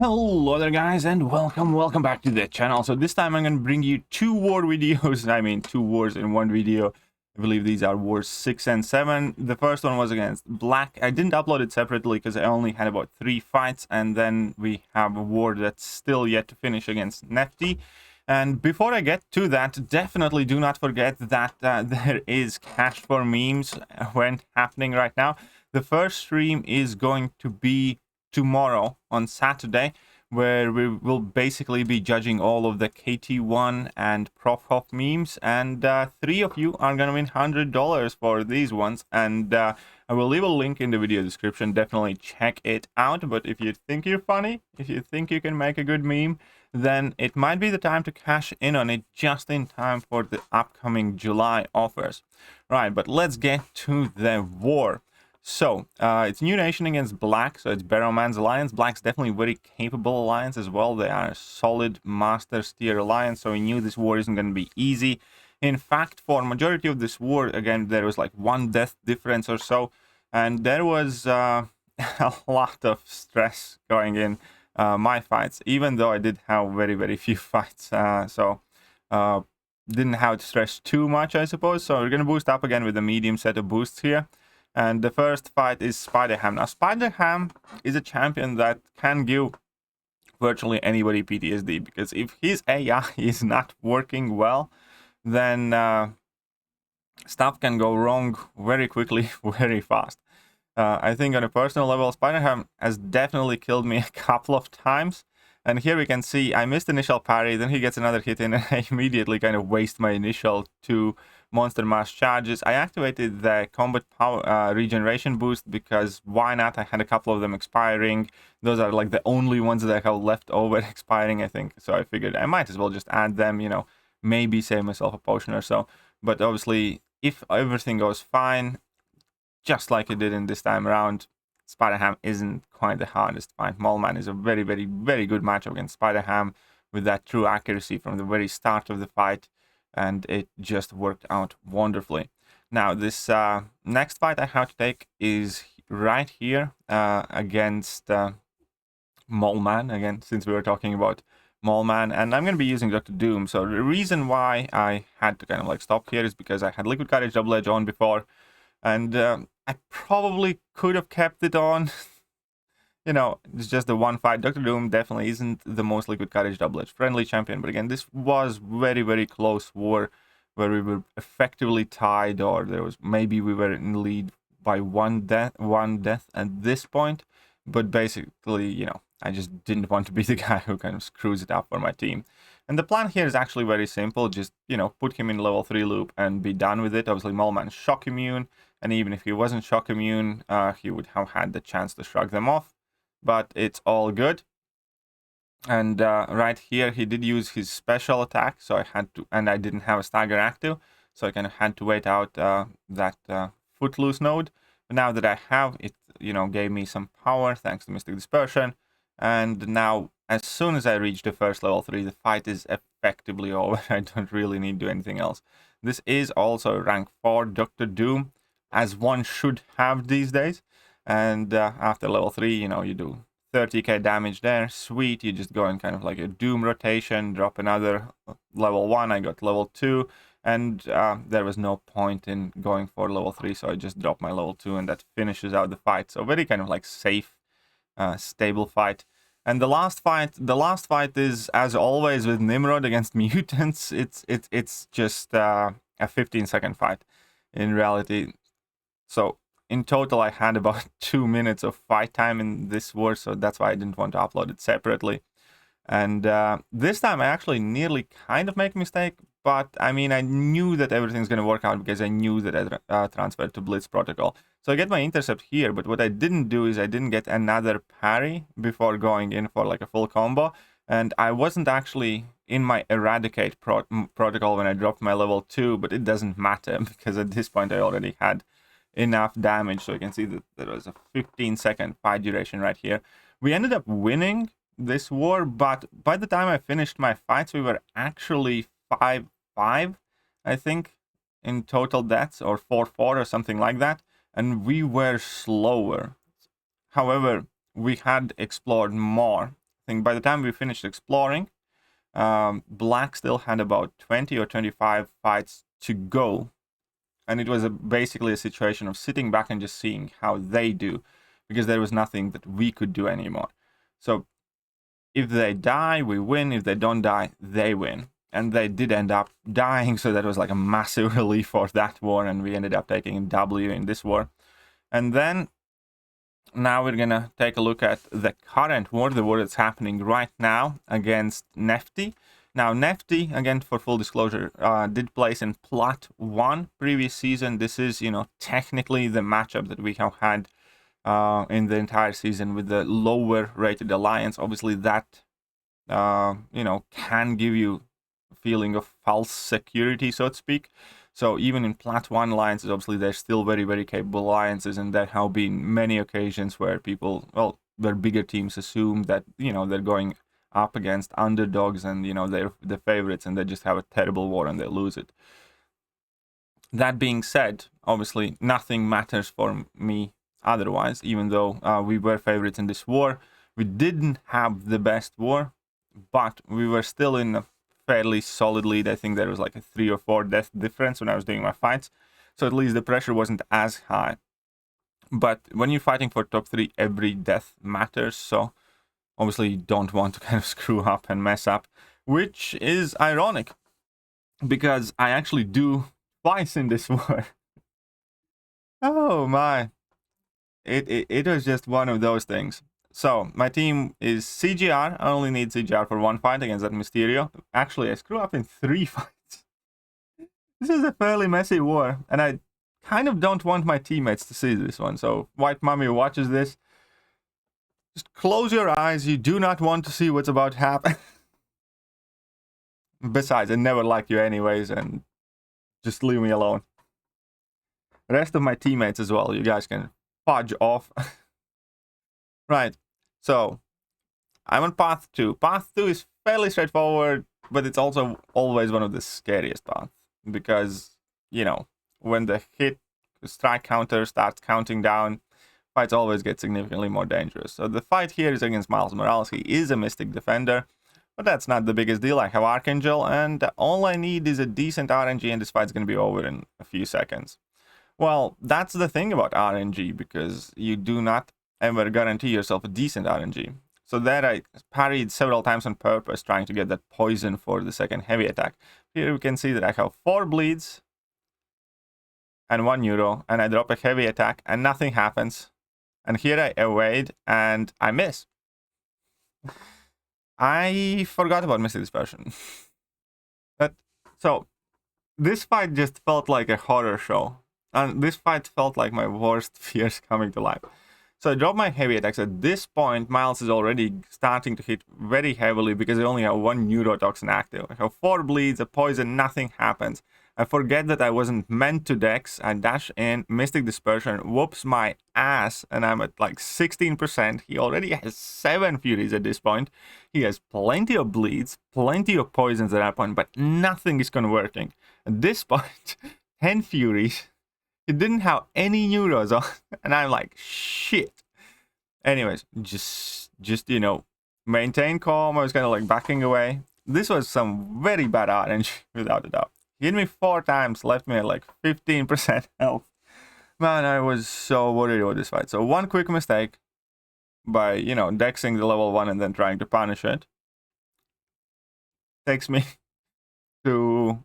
Hello there guys, and welcome back to the channel. So this time I'm going to bring you two war videos. I mean, two wars in one video. I believe these are wars 6 and 7. The first one was against Black. I didn't upload it separately because I only had about 3 fights, and then we have a war that's still yet to finish against Nefti. And before I get to that, definitely do not forget that there is cash for memes when happening right now. The first stream is going to be tomorrow on Saturday, where we will basically be judging all of the KT1 and Prof Hop memes, and 3 of you are going to win $100 for these ones, and I will leave a link in the video description. Definitely check it out. But if you think you're funny, if you think you can make a good meme, then it might be the time to cash in on it just in time for the upcoming July offers. Right, but let's get to the war. So, it's New Nation against Black, so it's Barrowman's alliance. Black's definitely very capable alliance as well. They are a solid Masters tier alliance, so we knew this war isn't going to be easy. In fact, for majority of this war, again, there was like 1 death difference or so, and there was a lot of stress going in my fights, even though I did have very few fights, so didn't have to stress too much, I suppose. So we're going to boost up again with a medium set of boosts here. And the first fight is Spider-Ham. Now, Spider-Ham is a champion that can give virtually anybody PTSD, because if his AI is not working well, then stuff can go wrong very quickly, very fast. I think on a personal level, Spider-Ham has definitely killed me a couple of times. And here we can see I missed initial parry, then he gets another hit in, and I immediately kind of waste my initial 2 monster mass charges. I activated the combat power regeneration boost because why not? I had a couple of them expiring. Those are like the only ones that I have left over expiring, I think. So I figured I might as well just add them, you know, maybe save myself a potion or so. But obviously, if everything goes fine, just like it did in this time around, Spider-Ham isn't quite the hardest fight. Mallman is a very good matchup against Spider-Ham with that true accuracy from the very start of the fight, and it just worked out wonderfully. Now, this next fight I have to take is right here against Mallman, again, since we were talking about Mallman, and I'm going to be using Dr. Doom. So the reason why I had to kind of like stop here is because I had Liquid Courage Double Edge on before, and I probably could have kept it on. You know, it's just the one fight. Dr. Doom definitely isn't the most Liquid Courage Double Edge friendly champion, but again, this was very close war where we were effectively tied, or there was maybe we were in lead by one death at this point. But basically, you know, I just didn't want to be the guy who kind of screws it up for my team. And the plan here is actually very simple. Just, you know, put him in level 3 loop and be done with it. Obviously, Mallman's shock immune, and even if he wasn't shock immune, he would have had the chance to shrug them off. But it's all good. And right here, he did use his special attack, so I had to, and I didn't have a stagger active, so I kind of had to wait out that footloose node. But now that I have it, you know, gave me some power thanks to Mystic Dispersion. And now, as soon as I reach the first level 3, the fight is effectively over. I don't really need to do anything else. This is also rank 4 Dr. Doom, as one should have these days. And after level 3, you know, you do 30k damage there. Sweet, you just go in kind of like a Doom rotation, drop another level 1. I got level 2. And there was no point in going for level 3, so I just dropped my level 2, and that finishes out the fight. So very kind of like safe, stable fight. And the last fight is, as always with Nimrod against mutants, it's just a 15-second fight in reality. So in total, I had about 2 minutes of fight time in this war, so that's why I didn't want to upload it separately. And this time I actually nearly kind of make a mistake, but I mean, I knew that everything's going to work out because I knew that I transferred to Blitz protocol. So I get my intercept here, but what I didn't do is I didn't get another parry before going in for like a full combo. And I wasn't actually in my Eradicate protocol when I dropped my level 2, but it doesn't matter because at this point I already had enough damage. So you can see that there was a 15-second fight duration right here. We ended up winning this war, but by the time I finished my fights, we were actually 5-5, I think, in total deaths, or 4-4 or something like that, and we were slower. However, we had explored more think by the time we finished exploring, Black still had about 20 or 25 fights to go. And it was basically a situation of sitting back and just seeing how they do, because there was nothing that we could do anymore. So if they die, we win. If they don't die, they win. And they did end up dying, so that was like a massive relief for that war, and we ended up taking a W in this war. And then, now we're gonna take a look at the current war, the war that's happening right now against Nefti. Now, Nefti, again, for full disclosure, did place in Plat 1 previous season. This is, technically the matchup that we have had in the entire season with the lower rated alliance. Obviously, that, can give you feeling of false security, so to speak. So even in Plat 1 alliances, obviously they're still very, very capable alliances, and there have been many occasions where people, where bigger teams assume that, they're going up against underdogs and, they're the favorites, and they just have a terrible war and they lose it. That being said, obviously nothing matters for me otherwise, even though we were favorites in this war. We didn't have the best war, but we were still in a fairly solid lead. I think there was like a 3 or 4 death difference when I was doing my fights, so at least the pressure wasn't as high. But when you're fighting for top 3, every death matters, so obviously you don't want to kind of screw up and mess up, which is ironic because I actually do twice in this war. Oh my, it was just one of those things. So, my team is CGR. I only need CGR for 1 fight against that Mysterio. Actually, I screw up in 3 fights. This is a fairly messy war, and I kind of don't want my teammates to see this one. So, White Mummy who watches this, just close your eyes. You do not want to see what's about to happen. Besides, I never liked you anyways, and just leave me alone. The rest of my teammates as well, you guys can fudge off. Right, so I'm on path 2. Path 2 is fairly straightforward, but it's also always one of the scariest paths, because, when the hit strike counter starts counting down, fights always get significantly more dangerous. So the fight here is against Miles Morales. He is a Mystic Defender, but that's not the biggest deal. I have Archangel, and all I need is a decent RNG, and this fight's going to be over in a few seconds. Well, that's the thing about RNG, because you do not ever guarantee yourself a decent RNG. So there I parried several times on purpose, trying to get that poison for the second heavy attack. Here we can see that I have 4 bleeds and 1 neuro, and I drop a heavy attack and nothing happens. And here I evade and I miss. I forgot about Mystic Dispersion. So this fight just felt like a horror show. And this fight felt like my worst fears coming to life. So I drop my heavy attacks. At this point, Miles is already starting to hit very heavily because I only have 1 neurotoxin active. I have 4 bleeds, a poison, nothing happens. I forget that I wasn't meant to dex. I dash in, Mystic Dispersion whoops my ass, and I'm at like 16%. He already has 7 furies at this point. He has plenty of bleeds, plenty of poisons at that point, but nothing is converting. At this point, 10 furies. It didn't have any neuros on, and I'm like, shit. Anyways, just maintain calm. I was kind of like backing away. This was some very bad RNG, without a doubt. He hit me 4 times, left me at like 15% health. Man, I was so worried about this fight. So one quick mistake by, dexing the level 1 and then trying to punish it takes me to,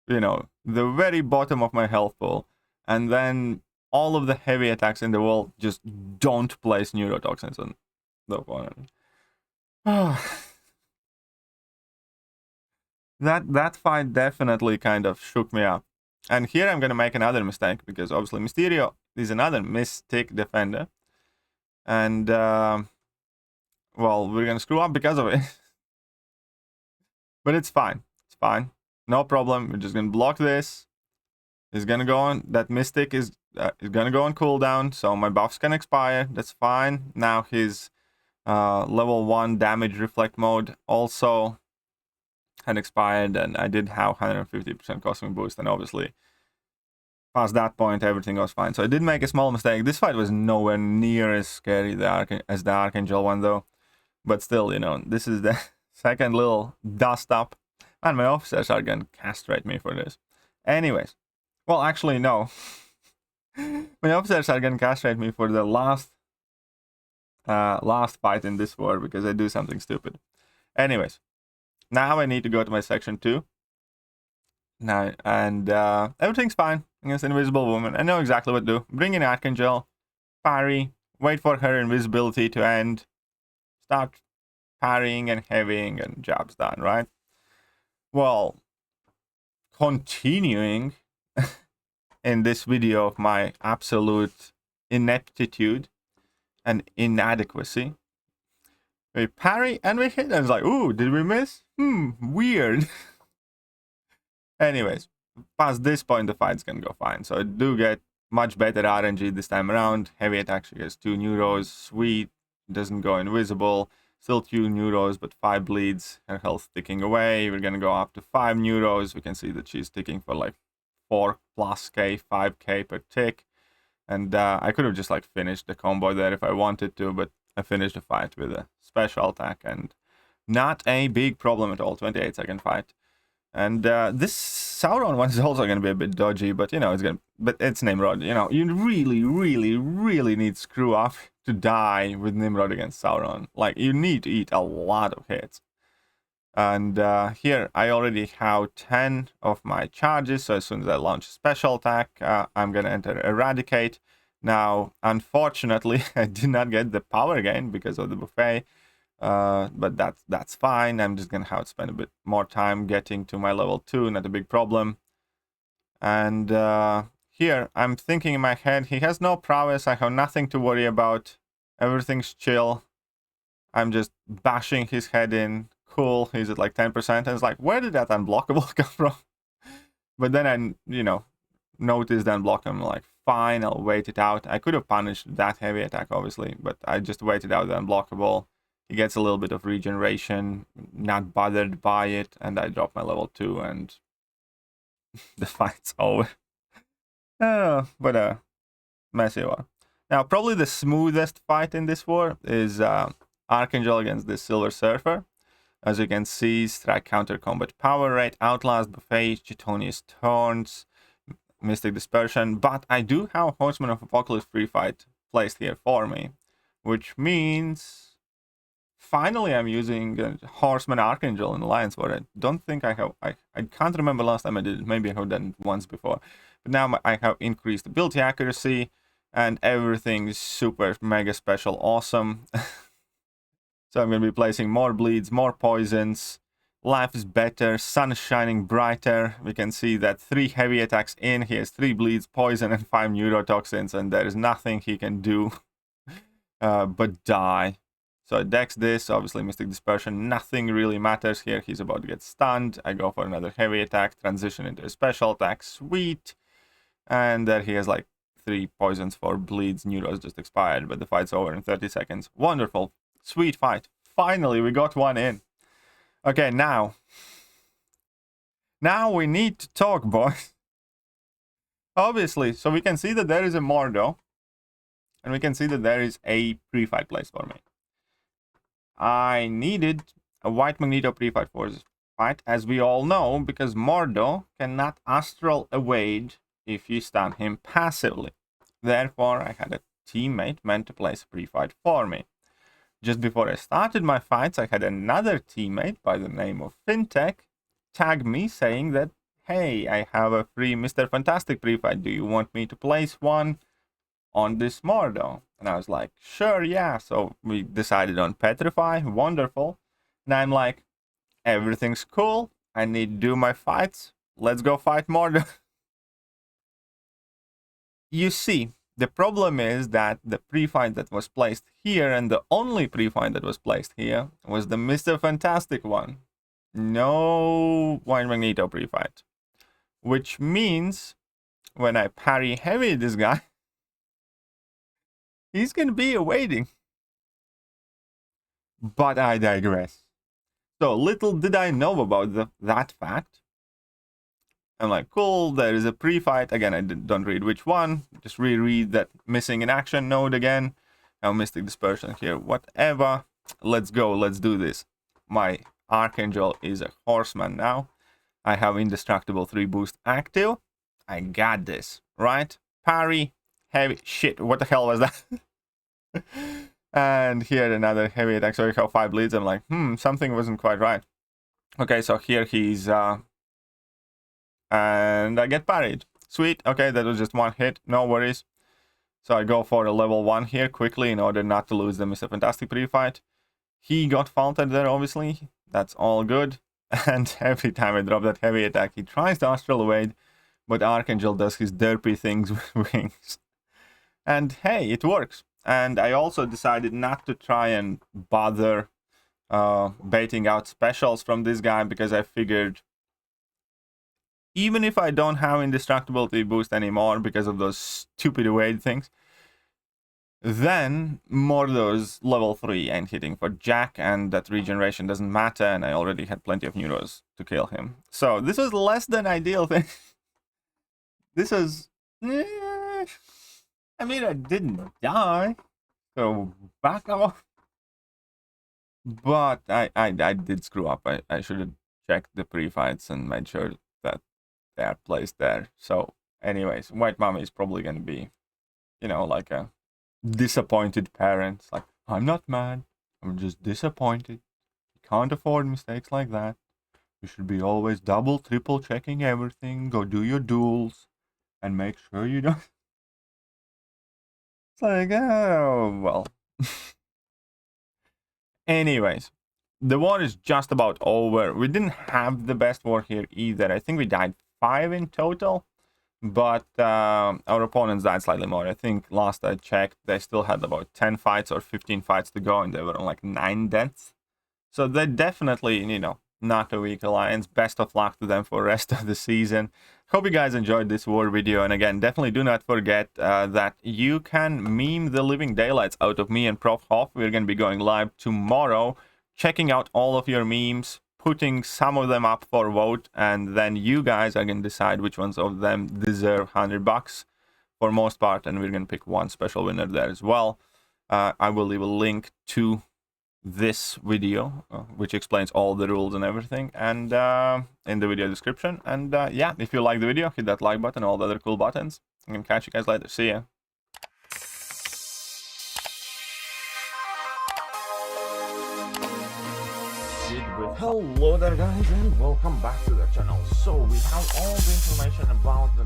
the very bottom of my health pool. And then all of the heavy attacks in the world just don't place neurotoxins on the opponent. That fight definitely kind of shook me up. And here I'm going to make another mistake, because obviously Mysterio is another Mystic Defender. And, well, we're going to screw up because of it. But it's fine. It's fine. No problem. We're just going to block this. Is gonna go on. That Mystic is gonna go on cooldown, so my buffs can expire. That's fine. Now his level 1 damage reflect mode also had expired, and I did have 150% cosmic boost, and obviously past that point everything was fine. So I did make a small mistake. This fight was nowhere near as scary as the Archangel one, though. But still, you know, this is the second little dust up. And my officers are gonna castrate me for this. Anyways. Well, actually, no. My officers are gonna castrate me for the last fight in this war because I do something stupid. Anyways. Now I need to go to my section 2. Now, and everything's fine against Invisible Woman. I know exactly what to do. Bring in Archangel, parry, wait for her invisibility to end, start parrying and heavying, and job's done, right? Well, continuing in this video of my absolute ineptitude and inadequacy, we parry and we hit, and it's like, ooh, did we miss? Weird. Anyways, past this point, the fight's gonna go fine. So I do get much better RNG this time around. Heavy attack, she gets 2 neuros. Sweet, doesn't go invisible. Still 2 neuros, but 5 bleeds. Her health ticking away. We're gonna go up to 5 neuros. We can see that she's ticking for like 4+ K, 5K per tick. And I could have just like finished the combo there if I wanted to, but I finished the fight with a special attack and not a big problem at all. 28-second fight. And this Sauron one is also going to be a bit dodgy, but you know, but it's Nimrod. You know, you really need Screw Off to die with Nimrod against Sauron. Like, you need to eat a lot of hits. And here I already have 10 of my charges, so as soon as I launch a special attack, I'm going to enter Eradicate. Now, unfortunately, I did not get the power gain because of the buffet. But that's fine. I'm just gonna have to spend a bit more time getting to my level 2, not a big problem. And here I'm thinking in my head, he has no prowess, I have nothing to worry about, everything's chill. I'm just bashing his head in. Cool, he's at like 10%, and it's like, where did that unblockable come from? But then I, you know, noticed the unblock. I'm like, fine, I'll wait it out. I could have punished that heavy attack, obviously, but I just waited out the unblockable. He gets a little bit of regeneration, not bothered by it, and I drop my level 2, and the fight's over. But a messy one. Now, probably the smoothest fight in this war is Archangel against this Silver Surfer. As you can see, strike, counter, combat, power rate, outlast, buffet, Chitonius Thorns, Mystic Dispersion. But I do have Horseman of Apocalypse free fight placed here for me, which means finally I'm using Horseman Archangel in Alliance War. I don't think I have, I can't remember last time I did it. Maybe I have done it once before. But now I have increased ability accuracy and everything is super mega special awesome. So I'm going to be placing more bleeds, more poisons. Life is better, sun is shining brighter. We can see that 3 heavy attacks in. He has 3 bleeds, poison, and 5 neurotoxins, and there is nothing he can do but die. So I dex this, obviously Mystic Dispersion, nothing really matters here. He's about to get stunned. I go for another heavy attack, transition into a special attack, sweet. And there he has like 3 poisons, 4 bleeds, neuros just expired, but the fight's over in 30 seconds. Wonderful, sweet fight. Finally, we got one in. Okay, now we need to talk, boys. Obviously, so we can see that there is a Mordo, and we can see that there is a pre-fight place for me. I needed a White Magneto pre-fight for this fight, as we all know, because Mordo cannot astral evade if you stun him passively. Therefore, I had a teammate meant to place a pre-fight for me. Just before I started my fights, I had another teammate by the name of Fintech tag me saying that, hey, I have a free Mr. Fantastic pre-fight. Do you want me to place one on this Mordo? And I was like, sure, yeah. So we decided on Petrify. Wonderful. And I'm like, everything's cool. I need to do my fights. Let's go fight Mordo. You see, the problem is that the pre-fight that was placed here, and the only pre-fight that was placed here, was the Mr. Fantastic one. No White Magneto pre-fight. Which means, when I parry heavy this guy, he's going to be awaiting. But I digress. So, little did I know about that fact. I'm like, cool, there is a pre-fight. Again, I don't read which one. Just reread that missing in action node again. Now Mystic Dispersion here, whatever. let's go. Let's do this. My Archangel is a horseman now. I have Indestructible 3 boost active. I got this, right? Parry, heavy. Shit, what the hell was that? And here another heavy attack. So we have 5 bleeds. I'm like, something wasn't quite right. Okay, so here he's... and I get parried. Sweet. Okay, that was just 1 hit. No worries. So I go for a level 1 here quickly in order not to lose the Mr. Fantastic pre-fight. He got faulted there, obviously. That's all good. And every time I drop that heavy attack, he tries to Astral Evade, but Archangel does his derpy things with wings. And hey, it works. And I also decided not to try and bother baiting out specials from this guy, because I figured even if I don't have Indestructibility boost anymore because of those stupid evade things, then Mordor's level 3 ain't hitting for Jack, and that regeneration doesn't matter, and I already had plenty of neuros to kill him. So this was less than ideal thing. This was... I mean, I didn't die, so back off. But I did screw up. I should have checked the pre-fights and made sure that they are placed there. So anyways, White Mama is probably going to be, you know, like a disappointed parent. Like, I'm not mad, I'm just disappointed. You can't afford mistakes like that. You should be always double, triple checking everything. Go do your duels and make sure you don't... It's like, oh, well. Anyways, the war is just about over. We didn't have the best war here either. I think we died 5 in total, but our opponents died slightly more. I think last I checked, they still had about 10 fights or 15 fights to go, and they were on like 9 deaths. So they're definitely, you know, not a weak alliance. Best of luck to them for the rest of the season. Hope you guys enjoyed this war video, and again, definitely do not forget that you can meme the living daylights out of me and Prof Hoff. We're going to be going live tomorrow, checking out all of your memes, putting some of them up for vote, and then you guys are going to decide which ones of them deserve $100 for most part, and we're going to pick one special winner there as well. I will leave a link to this video, which explains all the rules and everything, and in the video description. And yeah, if you like the video, hit that like button, all the other cool buttons. I'm gonna catch you guys later. See ya. Hello there guys, and welcome back to the channel. So we have all the information about the